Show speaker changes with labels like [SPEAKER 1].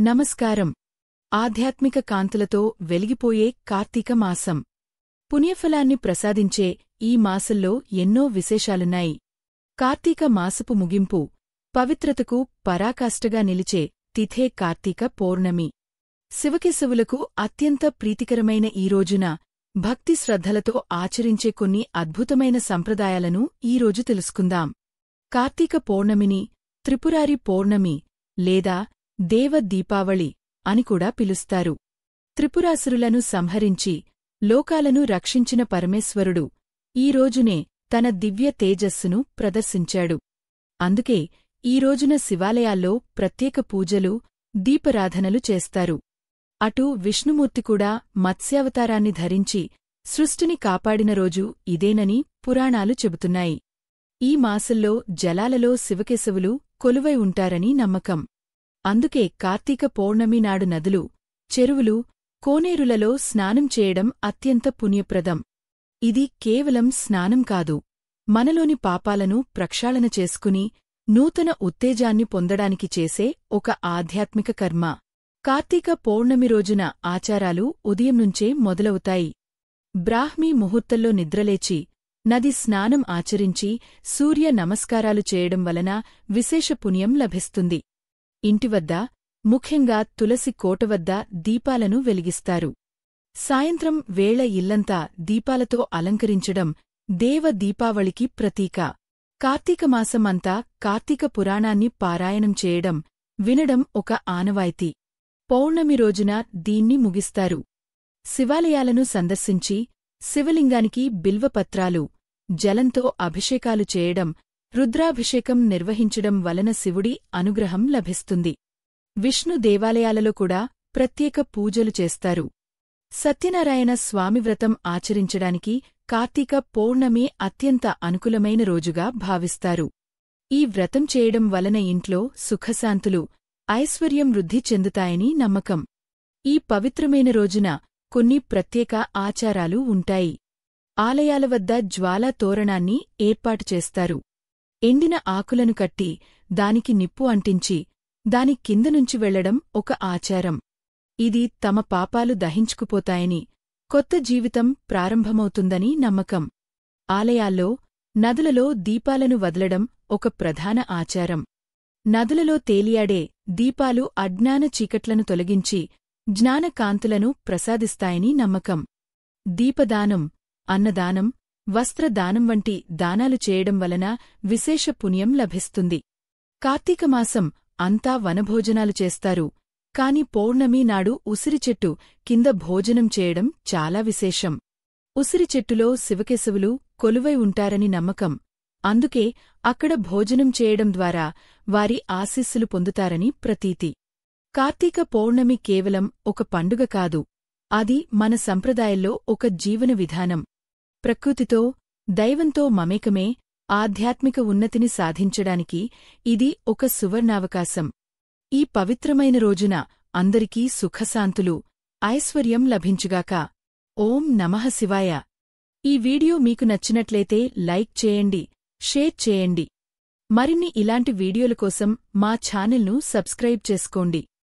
[SPEAKER 1] నమస్కారం. ఆధ్యాత్మిక కాంతులతో వెలిగిపోయే కార్తీక మాసం. పుణ్యఫలాన్ని ప్రసాదించే ఈ మాసంలో ఎన్నో విశేషాలున్నాయి. కార్తీక మాసపు ముగింపు, పవిత్రతకు పరాకాష్ఠగా నిలిచే తిథే కార్తీక పౌర్ణమి. శివకేశవులకు అత్యంత ప్రీతికరమైన ఈ రోజున భక్తి శ్రద్ధలతో ఆచరించే కొన్ని అద్భుతమైన సంప్రదాయాలను ఈరోజు తెలుసుకుందాం. కార్తీక పౌర్ణమిని త్రిపురారి పౌర్ణమి లేదా దేవ దీపావళి అని కూడా పిలుస్తారు. త్రిపురాసురులను సంహరించి లోకాలను రక్షించిన పరమేశ్వరుడు ఈ రోజునే తన దివ్య తేజస్సును ప్రదర్శించాడు. అందుకే ఈ రోజున శివాలయాల్లో ప్రత్యేక పూజలు, దీపారాధనలు చేస్తారు. అటు విష్ణుమూర్తి కూడా మత్స్యావతారాన్ని ధరించి సృష్టిని కాపాడిన రోజు ఇదేనని పురాణాలు చెబుతున్నాయి. ఈ మాసంలో జలాలలో శివకేశవులు కొలువై ఉంటారని నమ్మకం. అందుకే కార్తీక పౌర్ణమి నాడు నదులు, చెరువులు, కోనేరులలో స్నానం చేయడం అత్యంత పుణ్యప్రదం. ఇది కేవలం స్నానం కాదు, మనలోని పాపాలను ప్రక్షాళన చేసుకుని నూతన ఉత్తేజాన్ని పొందడానికి చేసే ఒక ఆధ్యాత్మిక కర్మ. కార్తీక పౌర్ణమి రోజున ఆచారాలు ఉదయం నుంచే మొదలవుతాయి. బ్రాహ్మీ ముహూర్తంలో నిద్రలేచి నది స్నానం ఆచరించి సూర్య నమస్కారాలు చేయడం వలన విశేష పుణ్యం లభిస్తుంది. ఇంటివద్ద, ముఖ్యంగా తులసి కోటవద్ద దీపాలను వెలిగిస్తారు. సాయంత్రం వేళ ఇల్లంతా దీపాలతో అలంకరించడం దేవ దీపావళికి ప్రతీక. కార్తీకమాసం అంతా కార్తీక పురాణాన్ని పారాయణం చేయడం, వినడం ఒక ఆనవాయితీ. పౌర్ణమి రోజున దీన్ని ముగిస్తారు. శివాలయాలను సందర్శించి శివలింగానికి బిల్వపత్రాలు, జలంతో అభిషేకాలు చేయడం, రుద్రాభిషేకం నిర్వహించడం వలన శివుడి అనుగ్రహం లభిస్తుంది. విష్ణు దేవాలయాలలో కూడా ప్రత్యేక పూజలు చేస్తారు. సత్యనారాయణ స్వామివ్రతం ఆచరించడానికి కార్తీక పౌర్ణమి అత్యంత అనుకూలమైన రోజుగా భావిస్తారు. ఈ వ్రతం చేయడం వలన ఇంట్లో సుఖశాంతులు, ఐశ్వర్యం వృద్ధి చెందుతాయని నమ్మకం. ఈ పవిత్రమైన రోజున కొన్ని ప్రత్యేక ఆచారాలు ఉంటాయి. ఆలయాల వద్ద జ్వాలా తోరణాన్ని ఏర్పాటు చేస్తారు. ఎండిన ఆకులను కట్టి దానికి నిప్పు అంటించి దాని కిందనుంచి వెళ్లడం ఒక ఆచారం. ఇది తమ పాపాలు దహించుకుపోతాయని, కొత్త జీవితం ప్రారంభమవుతుందని నమ్మకం. ఆలయాల్లో, నదులలో దీపాలను వదలడం ఒక ప్రధాన ఆచారం. నదులలో తేలియాడే దీపాలు అజ్ఞాన చీకట్లను తొలగించి జ్ఞానకాంతులను ప్రసాదిస్తాయని నమ్మకం. దీపదానం, అన్నదానం, వస్త్రదానం వంటి దానాలు చేయడం వలన విశేష పుణ్యం లభిస్తుంది. కార్తీకమాసం అంతా వనభోజనాలు చేస్తారు. కాని పౌర్ణమి నాడు ఉసిరిచెట్టు కింద భోజనం చేయడం చాలా విశేషం. ఉసిరిచెట్టులో శివకేశవులు కొలువై ఉంటారని నమ్మకం. అందుకే అక్కడ భోజనం చేయడం ద్వారా వారి ఆశీస్సులు పొందుతారని ప్రతీతి. కార్తీక పౌర్ణమి కేవలం ఒక పండుగ కాదు, అది మన సంప్రదాయంలో ఒక జీవన విధానం. ప్రకృతితో, దైవంతో మమేకమే ఆధ్యాత్మిక ఉన్నతిని సాధించడానికి ఇది ఒక సువర్ణావకాశం. ఈ పవిత్రమైన రోజున అందరికీ సుఖశాంతులు, ఐశ్వర్యం లభించుగాక. ఓం నమః శివాయ. ఈ వీడియో మీకు నచ్చినట్లయితే లైక్ చేయండి, షేర్ చేయండి. మరిన్ని ఇలాంటి వీడియోల కోసం మా ఛానల్ను సబ్స్క్రైబ్ చేసుకోండి.